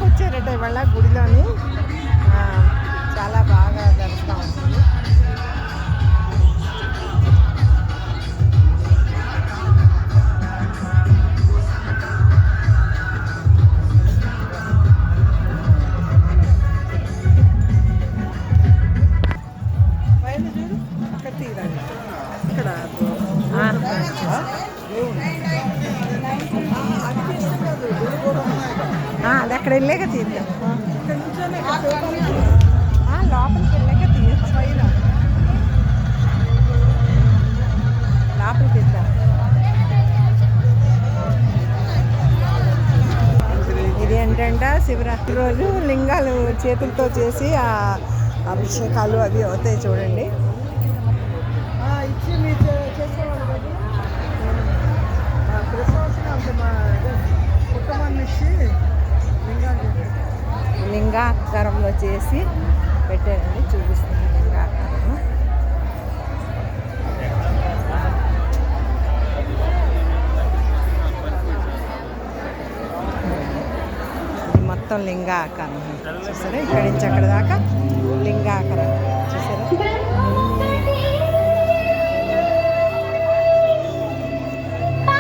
దాకా వచ్చారట ఇవాళ గుడిలోని. చాలా బాగా దర్శనం అవుతుంది. అది అక్కడ వెళ్ళాక తీద్దాం. లోపలికి వెళ్ళాక తీయచ్చు. లోపలికి తీద్దాం. ఇది ఏంటంటే శివరాత్రి రోజు లింగాలు చేతులతో చేసి ఆ అభిషేకాలు అవి అవుతాయి చూడండి. లింగాకారంలో చేసి పెట్టారండి, చూపిస్తుంది లింగాకారం. ఇది మొత్తం లింగాకారం చూసారా, ఇక్కడి నుంచి అక్కడ దాకా లింగాకారం.